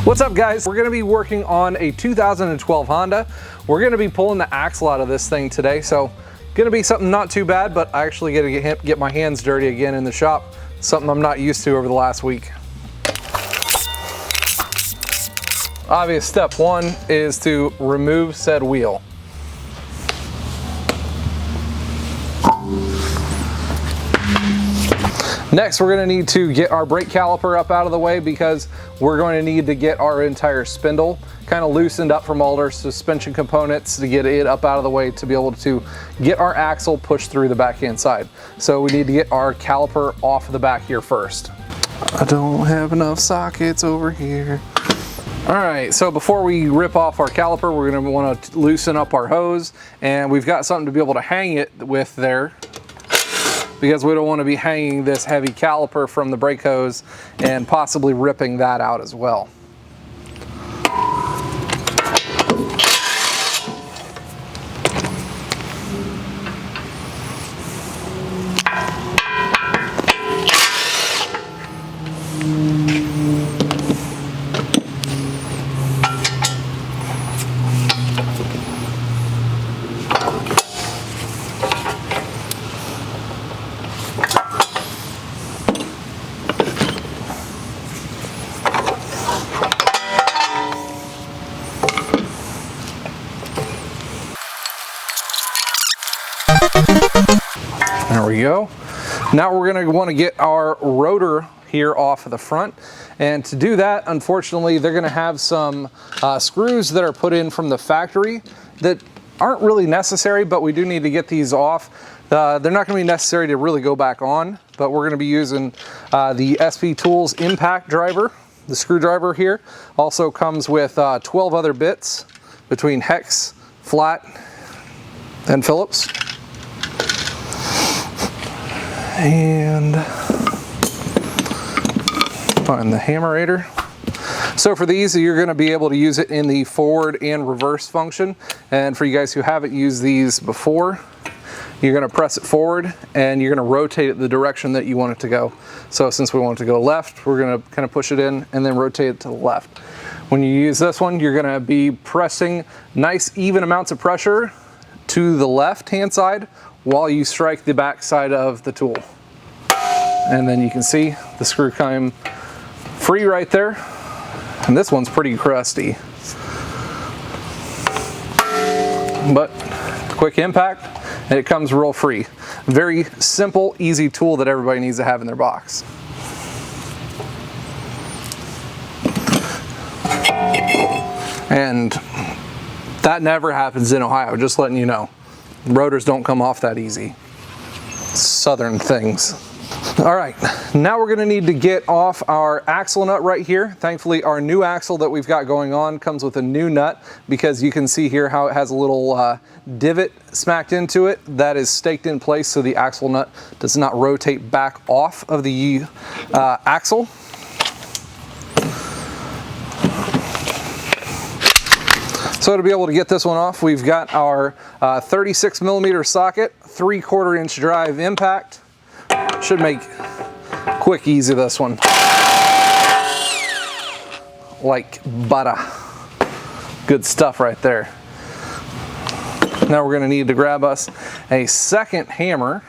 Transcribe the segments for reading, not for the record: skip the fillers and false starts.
What's up, guys? We're going to be working on a 2012 Honda. We're going to be pulling the axle out of this thing today, so going to be something not too bad, but I actually got to get my hands dirty again in the shop, something I'm not used to over the last week. Obvious step one is to remove said wheel. Next, we're going to need to get our brake caliper up out of the way because we're going to need to get our entire spindle kind of loosened up from all our suspension components to get it up out of the way to be able to get our axle pushed through the backhand side. So we need to get our caliper off the back here first. I don't have enough sockets over here. All right, so before we rip off our caliper, we're going to want to loosen up our hose, and we've got something to be able to hang it with there, because we don't want to be hanging this heavy caliper from the brake hose and possibly ripping that out as well. There we go. Now we're going to want to get our rotor here off of the front, and to do that, unfortunately, they're going to have some screws that are put in from the factory that aren't really necessary, but we do need to get these off. They're not going to be necessary to really go back on, but we're going to be using the SP Tools impact driver. The screwdriver here also comes with 12 other bits between hex, flat, and Phillips. And find the hammerator. So for these, you're going to be able to use it in the forward and reverse function. And for you guys who haven't used these before, you're going to press it forward and you're going to rotate it the direction that you want it to go. So since we want it to go left, we're going to kind of push it in and then rotate it to the left. When you use this one, you're going to be pressing nice even amounts of pressure to the left hand side while you strike the back side of the tool. And then you can see the screw came free right there. And this one's pretty crusty. But quick impact and it comes real free. Very simple, easy tool that everybody needs to have in their box. And that never happens in Ohio, just letting you know. Rotors don't come off that easy. Southern things. All right, now we're gonna need to get off our axle nut right here. Thankfully, our new axle that we've got going on comes with a new nut, because you can see here how it has a little divot smacked into it that is staked in place so the axle nut does not rotate back off of the axle. So to be able to get this one off, we've got our 36 millimeter socket, 3/4 inch drive impact. Should make quick, easy this one. Like butter. Good stuff right there. Now we're gonna need to grab us a second hammer.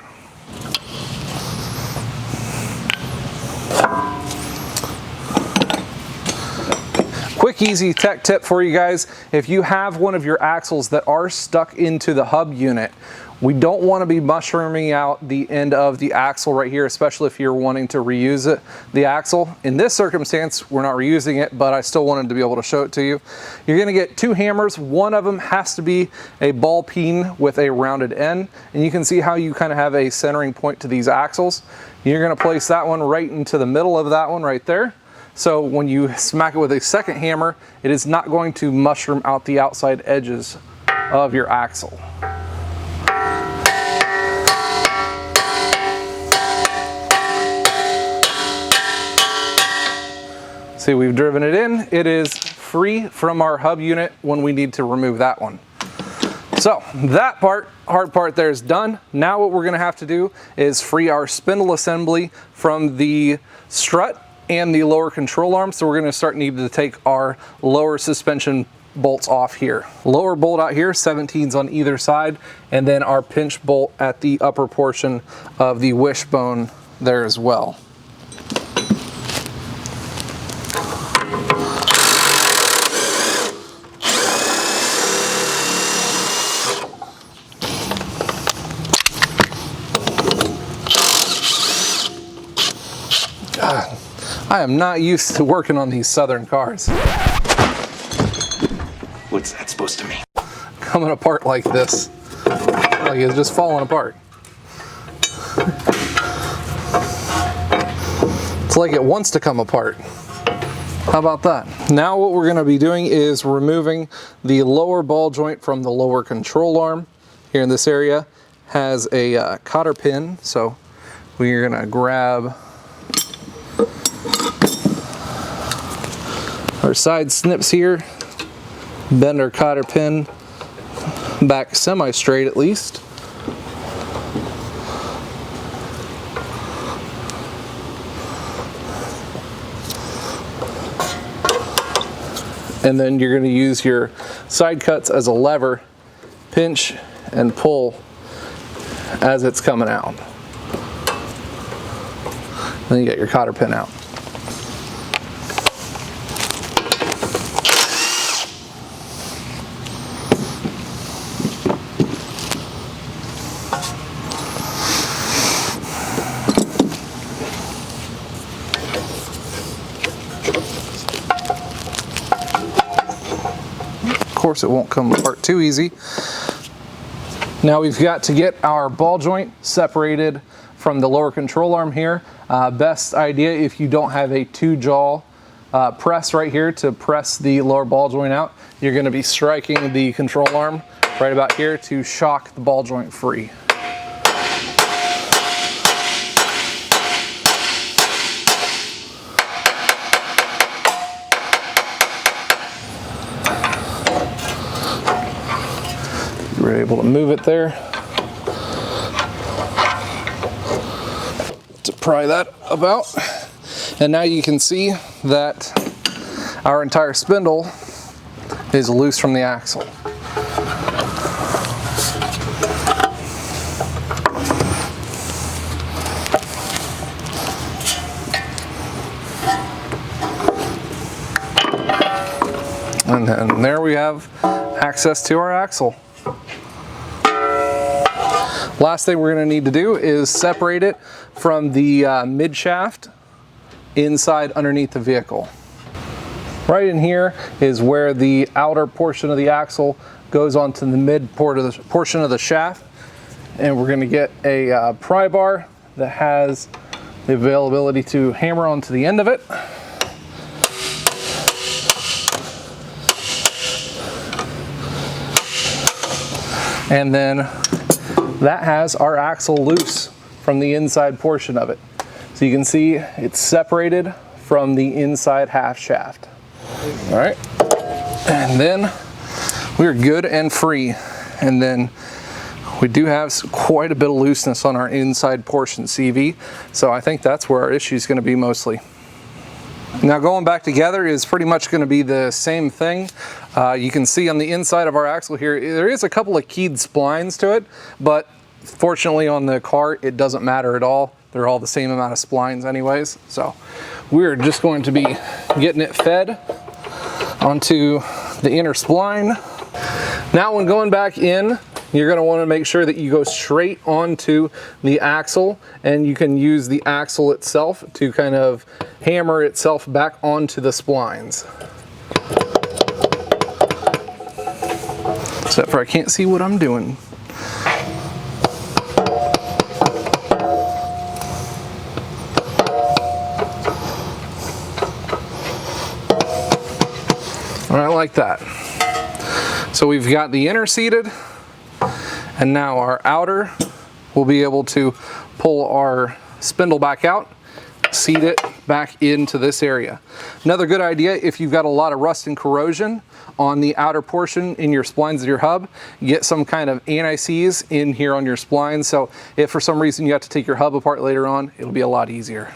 Quick, easy tech tip for you guys. If you have one of your axles that are stuck into the hub unit, we don't want to be mushrooming out the end of the axle right here, especially if you're wanting to reuse it, the axle. In this circumstance, we're not reusing it, but I still wanted to be able to show it to you. You're going to get two hammers. One of them has to be a ball peen with a rounded end, and you can see how you kind of have a centering point to these axles. You're going to place that one right into the middle of that one right there. So when you smack it with a second hammer, it is not going to mushroom out the outside edges of your axle. See, we've driven it in. It is free from our hub unit when we need to remove that one. So that part, hard part there is done. Now what we're gonna have to do is free our spindle assembly from the strut and the lower control arm. So we're going to start needing to take our lower suspension bolts off here. Lower bolt out here, 17s on either side, and then our pinch bolt at the upper portion of the wishbone there as well. God, I am not used to working on these Southern cars. What's that supposed to mean? Coming apart like this. Like it's just falling apart. It's like it wants to come apart. How about that? Now what we're going to be doing is removing the lower ball joint from the lower control arm. Here in this area has a cotter pin, so we're going to grab our side snips here, bend our cotter pin back semi-straight at least. And then you're going to use your side cuts as a lever, pinch and pull as it's coming out. Then you get your cotter pin out. Of course, it won't come apart too easy. Now we've got to get our ball joint separated from the lower control arm here. Best idea if you don't have a 2-jaw press right here to press the lower ball joint out, you're going to be striking the control arm right about here to shock the ball joint free. We're able to move it there. To pry that about. And now you can see that our entire spindle is loose from the axle. And then there we have access to our axle. Last thing we're going to need to do is separate it from the mid shaft inside underneath the vehicle. Right in here is where the outer portion of the axle goes onto the mid portion of the shaft, and we're going to get a pry bar that has the availability to hammer onto the end of it. And then that has our axle loose from the inside portion of it. So you can see it's separated from the inside half shaft. All right, and then we're good and free. And then we do have quite a bit of looseness on our inside portion CV, so I think that's where our issue is going to be mostly. Now going back together is pretty much going to be the same thing. You can see on the inside of our axle here, there is a couple of keyed splines to it, but fortunately on the car it doesn't matter at all. They're all the same amount of splines anyways. So we're just going to be getting it fed onto the inner spline. Now when going back in, you're going to want to make sure that you go straight onto the axle, and you can use the axle itself to kind of hammer itself back onto the splines. Except for I can't see what I'm doing. All right, like that. So we've got the inner seated, and now our outer will be able to pull our spindle back out, seat it back into this area. Another good idea, if you've got a lot of rust and corrosion on the outer portion in your splines of your hub, get some kind of anti-seize in here on your splines. So if for some reason you have to take your hub apart later on, it'll be a lot easier.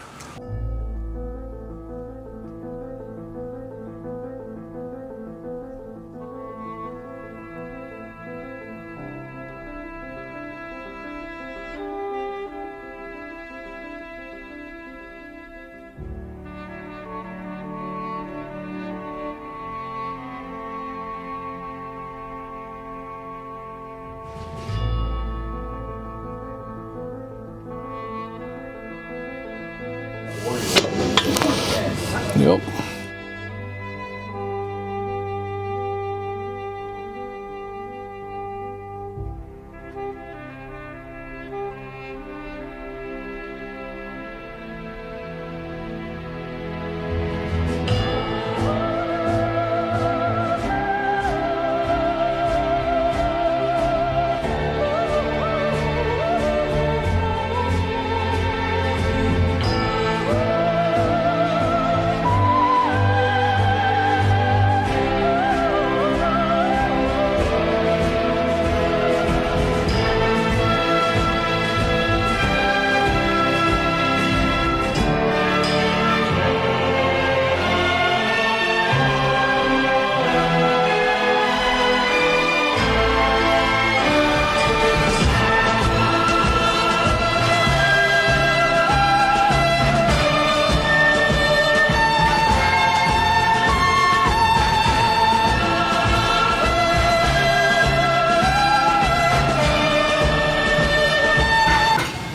Yep.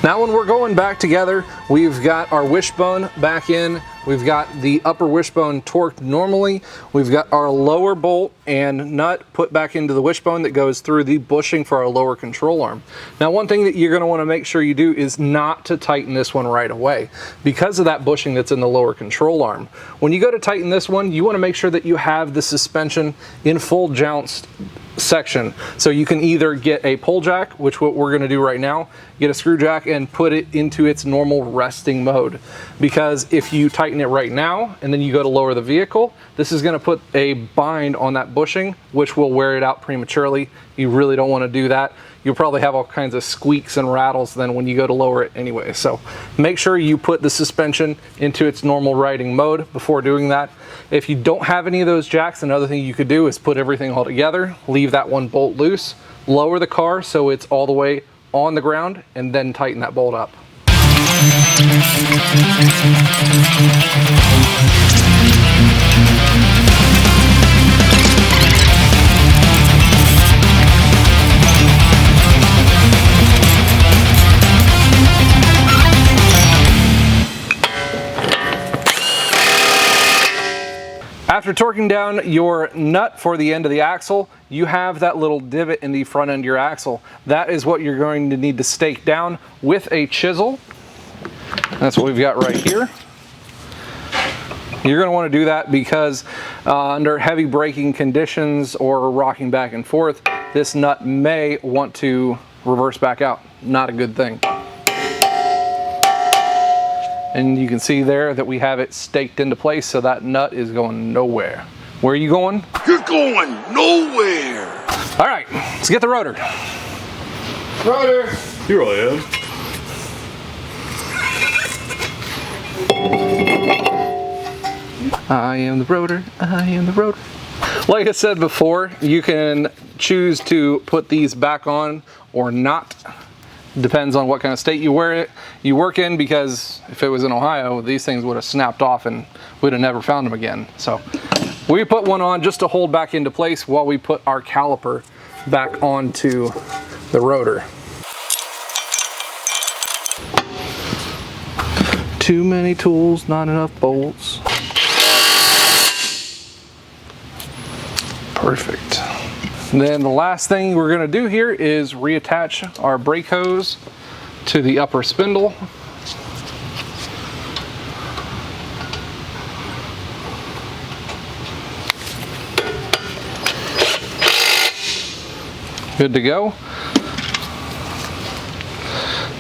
Now when we're going back together, we've got our wishbone back in, we've got the upper wishbone torqued normally, we've got our lower bolt and nut put back into the wishbone that goes through the bushing for our lower control arm. Now one thing that you're going to want to make sure you do is not to tighten this one right away because of that bushing that's in the lower control arm. When you go to tighten this one, you want to make sure that you have the suspension in full jounced section. So you can either get a pull jack, which what we're going to do right now, get a screw jack and put it into its normal resting mode. Because if you tighten it right now and then you go to lower the vehicle, this is going to put a bind on that bushing, which will wear it out prematurely. You really don't want to do that. You'll probably have all kinds of squeaks and rattles then when you go to lower it anyway. So make sure you put the suspension into its normal riding mode before doing that. If you don't have any of those jacks, another thing you could do is put everything all together, leave that one bolt loose, lower the car so it's all the way on the ground, and then tighten that bolt up. After torquing down your nut for the end of the axle, you have that little divot in the front end of your axle. That is what you're going to need to stake down with a chisel. That's what we've got right here. You're going to want to do that because under heavy braking conditions or rocking back and forth, this nut may want to reverse back out. Not a good thing. And you can see there that we have it staked into place, so that nut is going nowhere. Where are you going? You're going nowhere. All right, let's get the rotor. Rotor. Here I am. I am the rotor, I am the rotor. Like I said before, you can choose to put these back on or not. Depends on what kind of state you work in, because if it was in Ohio, these things would have snapped off and we'd have never found them again. So we put one on just to hold back into place while we put our caliper back onto the rotor. Too many tools, not enough bolts. Perfect. And then the last thing we're going to do here is reattach our brake hose to the upper spindle. Good to go.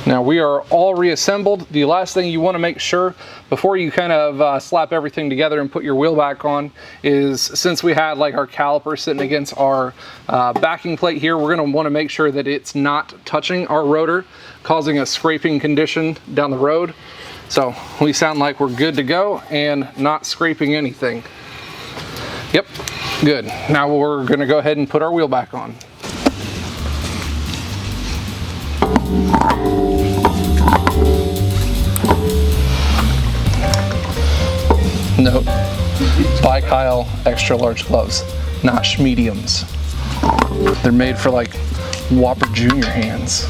Now we are all reassembled. The last thing you want to make sure before you kind of slap everything together and put your wheel back on is, since we had like our caliper sitting against our backing plate here, we're going to want to make sure that it's not touching our rotor, causing a scraping condition down the road. So we sound like we're good to go and not scraping anything. Yep, good. Now we're going to go ahead and put our wheel back on. Note, buy Kyle extra large gloves, not mediums. They're made for like Whopper Junior hands.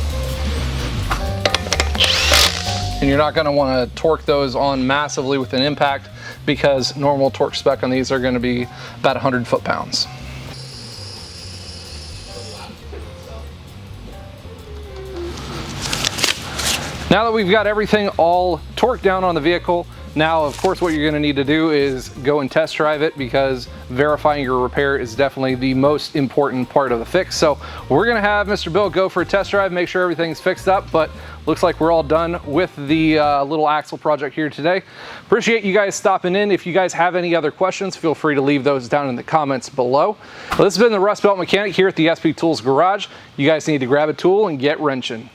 And you're not going to want to torque those on massively with an impact, because normal torque spec on these are going to be about 100 foot-pounds. Now that we've got everything all torqued down on the vehicle, now of course what you're going to need to do is go and test drive it, because verifying your repair is definitely the most important part of the fix. So we're going to have Mr. Bill go for a test drive, make sure everything's fixed up, but looks like we're all done with the little axle project here today. Appreciate you guys stopping in. If you guys have any other questions, feel free to leave those down in the comments below. Well, this has been the Rust Belt Mechanic here at the SP Tools Garage. You guys need to grab a tool and get wrenching.